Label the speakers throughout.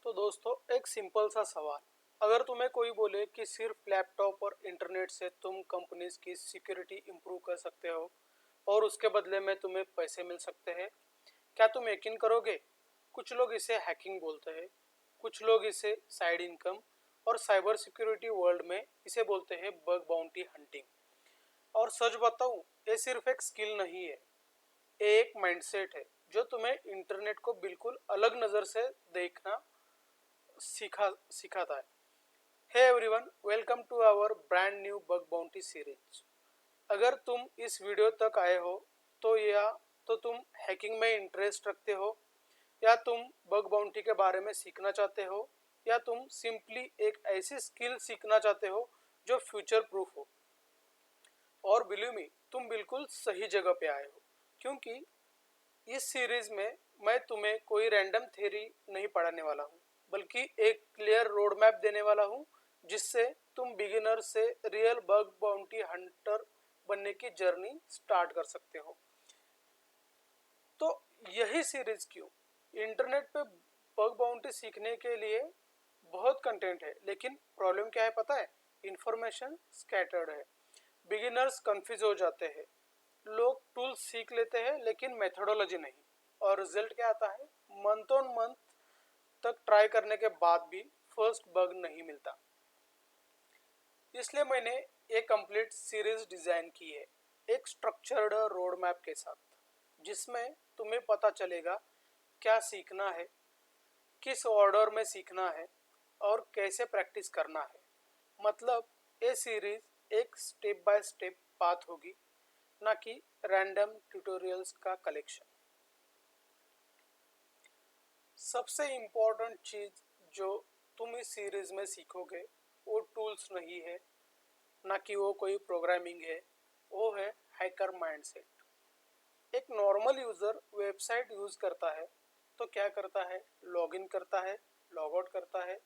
Speaker 1: तो दोस्तों एक सिंपल सा सवाल। अगर तुम्हें कोई बोले कि सिर्फ लैपटॉप और इंटरनेट से तुम कंपनीज की सिक्योरिटी इंप्रूव कर सकते हो और उसके बदले में तुम्हें पैसे मिल सकते हैं, क्या तुम यकीन करोगे? कुछ लोग इसे हैकिंग बोलते हैं, कुछ लोग इसे साइड इनकम और साइबर सिक्योरिटी वर्ल्ड में इसे बोलते हैं बग बाउंटी हंटिंग। और सच बताऊं, ये सिर्फ एक स्किल नहीं है, ये एक माइंडसेट है जो तुम्हें इंटरनेट को बिल्कुल अलग नज़र से देखना सिखाता है। Hey everyone, welcome to our brand new bug bounty series. अगर तुम इस वीडियो तक आए हो तो या तो तुम हैकिंग में इंटरेस्ट रखते हो, या तुम बग बाउंटी के बारे में सीखना चाहते हो, या तुम सिंपली एक ऐसी स्किल सीखना चाहते हो जो फ्यूचर प्रूफ हो। और बिलीव मी, तुम बिल्कुल सही जगह पे आए हो, क्योंकि इस सीरीज में मैं तुम्हें कोई रैंडम थ्योरी नहीं पढ़ाने वाला हूँ, बल्कि एक क्लियर रोड मैप देने वाला हूँ जिससे तुम बिगिनर से रियल बग बाउंटी हंटर बनने की जर्नी स्टार्ट कर सकते हो। तो यही सीरीज क्यों? इंटरनेट पे बग बाउंटी सीखने के लिए बहुत कंटेंट है, लेकिन प्रॉब्लम क्या है पता है? इंफॉर्मेशन स्कैटर्ड है। बिगिनर्स कंफ्यूज हो जाते हैं, लोग टूल्स सीख लेते हैं लेकिन मेथोडोलॉजी नहीं, और रिजल्ट क्या आता है? मंथ ऑन मंथ तक ट्राई करने के बाद भी फर्स्ट बग नहीं मिलता। इसलिए मैंने एक कंप्लीट सीरीज डिजाइन की है, एक स्ट्रक्चर्ड रोड मैप के साथ, जिसमें तुम्हें पता चलेगा क्या सीखना है, किस ऑर्डर में सीखना है और कैसे प्रैक्टिस करना है। मतलब ये सीरीज एक स्टेप बाय स्टेप पाथ होगी, ना कि रैंडम ट्यूटोरियल्स का कलेक्शन। सबसे इम्पोर्टेंट चीज जो तुम इस सीरीज में सीखोगे वो टूल्स नहीं है, ना कि वो कोई प्रोग्रामिंग है, वो है हैकर माइंडसेट। एक नॉर्मल यूजर वेबसाइट यूज करता है तो क्या करता है? लॉगिन करता है, लॉग आउट करता है,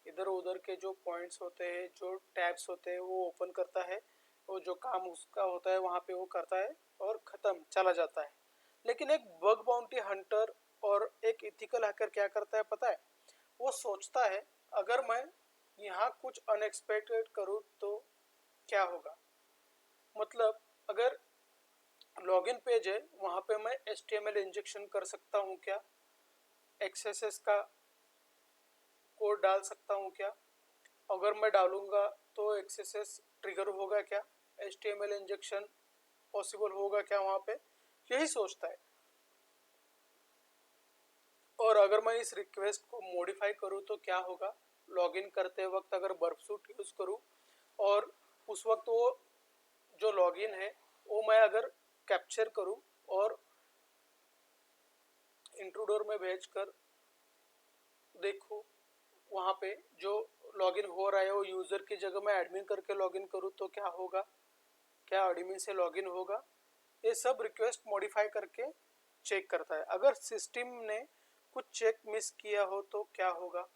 Speaker 1: इधर उधर के जो पॉइंट्स होते हैं, जो टैब्स होते हैं वो ओपन करता है, वो जो काम उसका होता है वहाँ पे वो करता है और ख़त्म, चला जाता है। लेकिन एक बग बाउंटी हंटर और एक इथिकल हैकर क्या करता है पता है? वो सोचता है, अगर मैं यहाँ कुछ अनएक्सपेक्टेड करूँ तो क्या होगा? मतलब अगर लॉगिन पेज है, वहाँ पे मैं HTML इंजेक्शन कर सकता हूँ क्या? XSS का कोड डाल सकता हूँ क्या? अगर मैं डालूंगा तो XSS ट्रिगर होगा क्या? HTML इंजेक्शन पॉसिबल होगा क्या वहाँ पे? यही सोचता है। और अगर मैं इस रिक्वेस्ट को मॉडिफाई करूँ तो क्या होगा? लॉगिन करते वक्त अगर बर्फसूट यूज़ करूँ और उस वक्त वो जो लॉगिन है वो मैं अगर कैप्चर करूँ और इंट्रूडर में भेजकर देखो वहाँ पे जो लॉगिन हो रहा है वो यूज़र की जगह मैं एडमिन करके लॉगिन करूँ तो क्या होगा? क्या एडमिन से लॉगिन होगा? ये सब रिक्वेस्ट मॉडिफाई करके चेक करता है। अगर सिस्टम ने कुछ चेक मिस किया हो तो क्या होगा?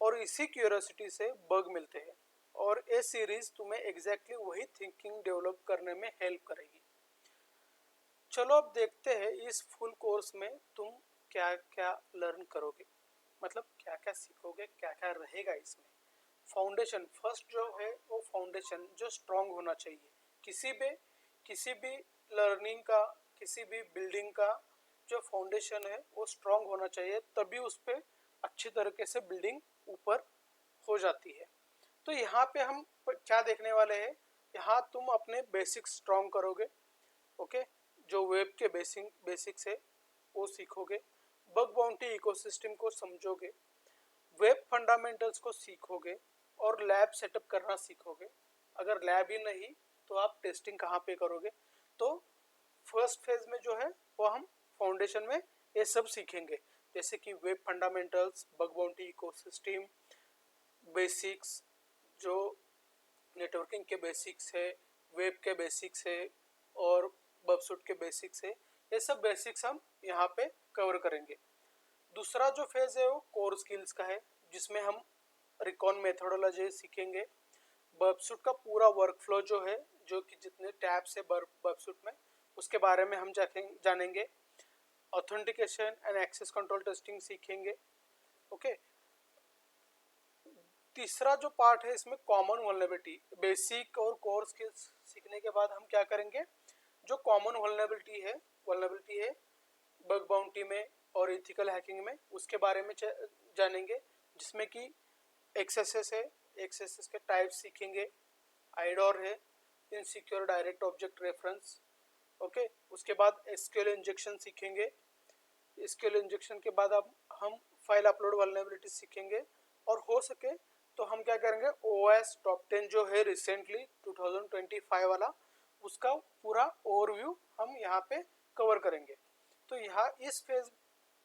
Speaker 1: और इसी क्यूरियोसिटी से बग मिलते हैं, और ये सीरीज तुम्हें एग्जैक्टली वही थिंकिंग डेवलप करने में हेल्प करेगी। चलो अब देखते हैं इस फुल कोर्स में तुम क्या क्या लर्न करोगे, मतलब क्या क्या सीखोगे, क्या क्या रहेगा इसमें। फाउंडेशन फर्स्ट जो है वो फाउंडेशन जो स्ट्रांग होना चाहिए। किसी भी लर्निंग का, किसी भी बिल्डिंग का जो फाउंडेशन है वो स्ट्रांग होना चाहिए, तभी उस पर अच्छी तरीके से बिल्डिंग ऊपर हो जाती है। तो यहाँ पे हम क्या देखने वाले हैं? यहाँ तुम अपने बेसिक्स स्ट्रांग करोगे, ओके, जो वेब के बेसिक्स है वो सीखोगे, बग बाउंटी इकोसिस्टम को समझोगे, वेब फंडामेंटल्स को सीखोगे और लैब सेटअप करना सीखोगे। अगर लैब ही नहीं तो आप टेस्टिंग कहाँ पे करोगे? तो फर्स्ट फेज में जो है वो हम फाउंडेशन में ये सब सीखेंगे, जैसे कि web fundamentals, bug bounty ecosystem, basics, जो नेटवर्किंग के बेसिक्स है, वेब के बेसिक्स है और बबसूट के बेसिक्स है। ये सब बेसिक्स हम यहाँ पे कवर करेंगे। दूसरा जो फेज है वो कोर स्किल्स का है, जिसमें हम रिकॉन मेथोडोलॉजी सीखेंगे, बबसूट का पूरा वर्कफ्लो जो है, जो कि जितने टैब्स है बबसूट में, उसके बारे में हम जानेंगे। Authentication and access control testing सीखेंगे, ओके। तीसरा जो पार्ट है इसमें कॉमन वल्नरेबिलिटी, बेसिक और कोर स्किल्स सीखने के बाद हम क्या करेंगे, जो कॉमन वल्नरेबिलिटी है बग बाउंटी में और इथिकल हैकिंग में, उसके बारे में जानेंगे, जिसमें कि एक्सेसेस है, एक्सेसेस के टाइप सीखेंगे, आइडोर है, insecure direct object reference, okay. उसके बाद एसक्यूएल इंजेक्शन सीखेंगे, एसक्यूएल इंजेक्शन के बाद अब हम फाइल अपलोड वल्नरेबिलिटी सीखेंगे, और हो सके तो हम क्या करेंगे, ओएस टॉप 10 जो है रिसेंटली 2025 वाला, उसका पूरा ओवरव्यू हम यहाँ पे कवर करेंगे। तो यहाँ इस फेज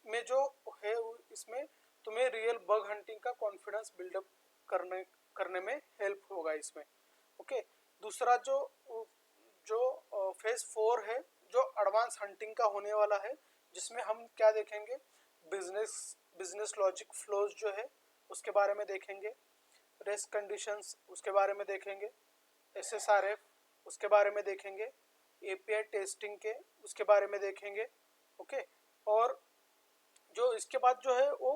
Speaker 1: में जो है इसमें तुम्हें रियल बग हंटिंग का कॉन्फिडेंस बिल्डअप करने में हेल्प होगा इसमें, ओके। दूसरा जो जो फेज 4 है, जो एडवांस हंटिंग का होने वाला है, जिसमें हम क्या देखेंगे, बिजनेस लॉजिक फ्लोज जो है उसके बारे में देखेंगे, रेस्ट कंडीशंस उसके बारे में देखेंगे, एसएसआरएफ उसके बारे में देखेंगे, एपीआई टेस्टिंग के उसके बारे में देखेंगे, ओके। और जो इसके बाद जो है वो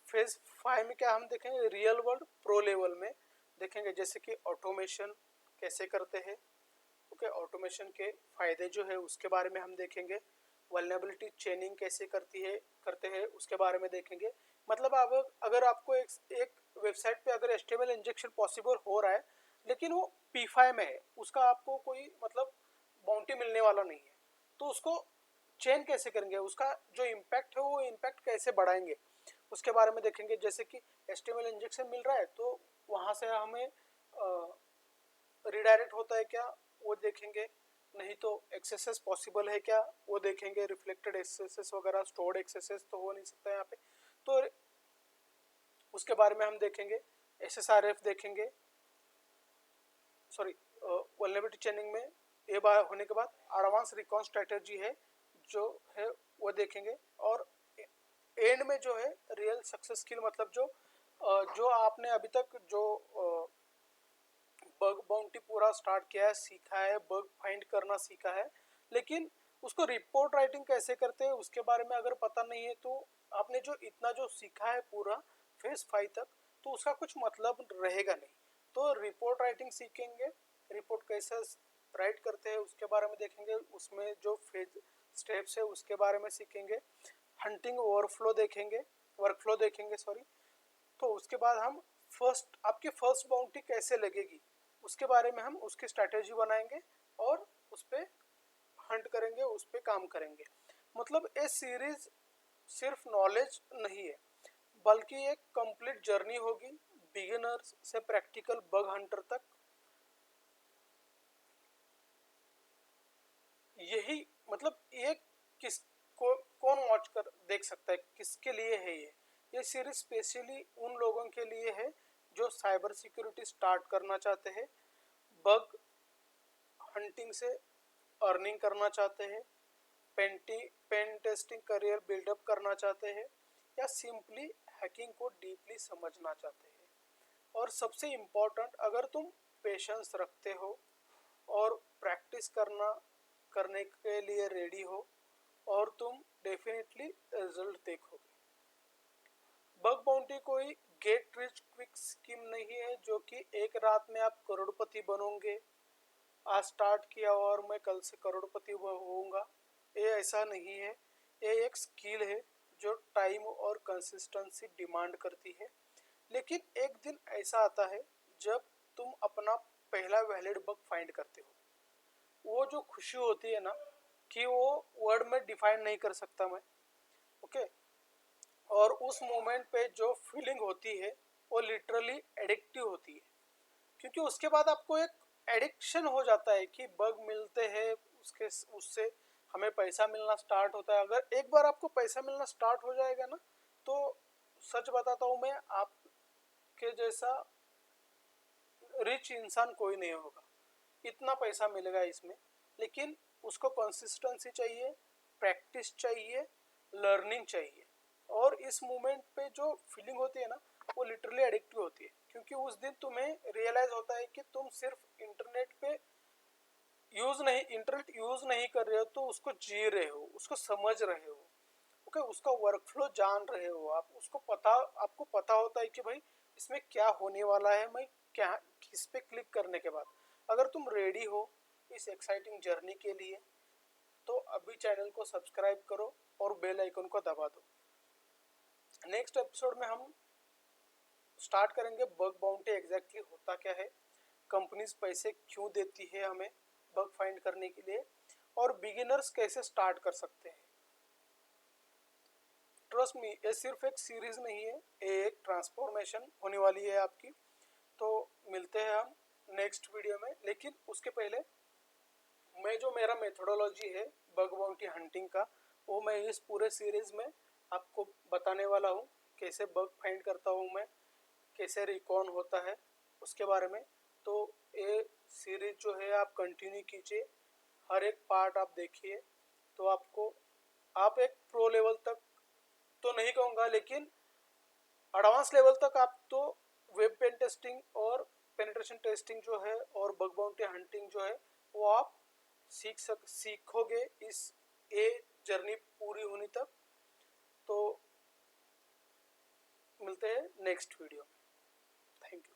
Speaker 1: फेज 5 में क्या हम देखेंगे, रियल वर्ल्ड प्रो लेवल में देखेंगे, जैसे कि ऑटोमेशन कैसे करते हैं, ओके। ऑटोमेशन के फायदे जो है उसके बारे में हम देखेंगे, वल्नरेबिलिटी चेनिंग कैसे करते हैं उसके बारे में देखेंगे। मतलब अब अगर आपको एक वेबसाइट पे अगर एचटीएमएल इंजेक्शन पॉसिबल हो रहा है, लेकिन वो P5 में है, उसका आपको कोई मतलब बाउंटी मिलने वाला नहीं है, तो उसको चेन कैसे करेंगे, उसका जो इम्पैक्ट है वो इम्पैक्ट कैसे बढ़ाएंगे, उसके बारे में देखेंगे। जैसे कि एचटीएमएल इंजेक्शन मिल रहा है तो वहाँ से हमें रिडायरेक्ट होता है क्या, वो देखेंगे, नहीं तो एक्सेसेस पॉसिबल है क्या, वो देखेंगे। रिफ्लेक्टेड एक्सेसेस वगैरह, स्टोर्ड एक्सेसेस तो हो नहीं सकता यहाँ पे, तो उसके बारे में हम देखेंगे। एसएसआरएफ देखेंगे, सॉरी, वल्नरेबिलिटी चेनिंग में ये बात होने के बाद एडवांस रिकॉन स्ट्रेटेजी है जो है वो देखेंगे, और एंड में जो है रियल सक्सेस स्किल, मतलब जो आपने अभी तक जो बग बाउंटी पूरा स्टार्ट किया है, सीखा है, बग फाइंड करना सीखा है, लेकिन उसको रिपोर्ट राइटिंग कैसे करते हैं उसके बारे में अगर पता नहीं है, तो आपने जो इतना जो सीखा है पूरा फेज 5 तक, तो उसका कुछ मतलब रहेगा नहीं। तो रिपोर्ट राइटिंग सीखेंगे, रिपोर्ट कैसे राइट करते हैं उसके बारे में देखेंगे, उसमें जो फेज स्टेप्स है उसके बारे में सीखेंगे। हंटिंग ओवरफ्लो देखेंगे, वर्कफ्लो देखेंगे, सॉरी। तो उसके बाद हम आपकी फर्स्ट बाउंटी कैसे लगेगी उसके बारे में हम उसकी स्ट्रैटेजी बनाएंगे, और उस पर हंट करेंगे, उस पर काम करेंगे। मतलब ये सीरीज सिर्फ नॉलेज नहीं है, बल्कि एक कंप्लीट जर्नी होगी, बिगिनर्स से प्रैक्टिकल बग हंटर तक। यही मतलब ये कौन वॉच कर देख सकता है, किसके लिए है ये सीरीज स्पेशली उन लोगों के लिए है जो साइबर सिक्योरिटी स्टार्ट करना चाहते हैं, बग हंटिंग से अर्निंग करना चाहते हैं, पेन टेस्टिंग करियर बिल्डअप करना चाहते हैं, या सिंपली हैकिंग को डीपली समझना चाहते हैं। और सबसे इम्पोर्टेंट, अगर तुम पेशेंस रखते हो और प्रैक्टिस करने के लिए रेडी हो, और तुम डेफिनेटली रिजल्ट देखोगे। बग बाउंटी कोई गेट रिच क्विक स्कीम नहीं है जो कि एक रात में आप करोड़पति बनोगे, आज स्टार्ट किया और मैं कल से करोड़पति होऊंगा, ये ऐसा नहीं है। ये एक स्किल है जो टाइम और कंसिस्टेंसी डिमांड करती है। लेकिन एक दिन ऐसा आता है जब तुम अपना पहला वैलिड बग फाइंड करते हो, वो जो खुशी होती है ना, कि वो वर्ड में डिफाइन नहीं कर सकता मैं, ओके। और उस मोमेंट पे जो फीलिंग होती है वो लिटरली एडिक्टिव होती है, क्योंकि उसके बाद आपको एक एडिक्शन हो जाता है कि बग मिलते हैं, उससे हमें पैसा मिलना स्टार्ट होता है। अगर एक बार आपको पैसा मिलना स्टार्ट हो जाएगा ना, तो सच बताता हूँ मैं, आपके जैसा रिच इंसान कोई नहीं होगा, इतना पैसा मिलेगा इसमें। लेकिन उसको कंसिस्टेंसी चाहिए, प्रैक्टिस चाहिए, लर्निंग चाहिए, और इस मोमेंट पे जो फीलिंग होती है ना, वो लिटरली एडिक्टिव होती है, क्योंकि उस दिन तुम्हें रियलाइज होता है कि तुम सिर्फ इंटरनेट यूज नहीं कर रहे हो, तो उसको जी रहे हो, उसको समझ रहे हो, ओके। उसका वर्कफ्लो जान रहे हो, आपको पता होता है कि भाई इसमें क्या होने वाला है, मैं क्या किस पे क्लिक करने के बाद। अगर तुम रेडी हो इस एक्साइटिंग जर्नी के लिए तो अभी चैनल को सब्सक्राइब करो और बेल आइकन को दबा दो। नेक्स्ट एपिसोड में हम स्टार्ट करेंगे बग बाउंटी एग्जैक्टली होता क्या है, कंपनीज पैसे क्यों देती है हमें बग फाइंड करने के लिए, और बिगिनर्स कैसे स्टार्ट कर सकते हैं। ट्रस्ट मी, ये सिर्फ एक सीरीज नहीं है, ये एक ट्रांसफॉर्मेशन होने वाली है आपकी। तो मिलते हैं हम नेक्स्ट वीडियो में, लेकिन उसके पहले मैं जो मेरा मेथोडोलॉजी है बग बाउंटी हंटिंग का, वो मैं इस पूरे सीरीज में आपको बताने वाला हूँ। कैसे बग फाइंड करता हूँ मैं, कैसे रिकॉन होता है, उसके बारे में। तो ये सीरीज जो है आप कंटिन्यू कीजिए, हर एक पार्ट आप देखिए, तो आपको आप एक प्रो लेवल तक तो नहीं कहूँगा, लेकिन एडवांस लेवल तक आप तो वेब पेन टेस्टिंग और पेनिट्रेशन टेस्टिंग जो है और बग बाउंटी हंटिंग जो है वो आप सीखोगे इस ए जर्नी पूरी होने तक। तो मिलते हैं नेक्स्ट वीडियो में। Thank you.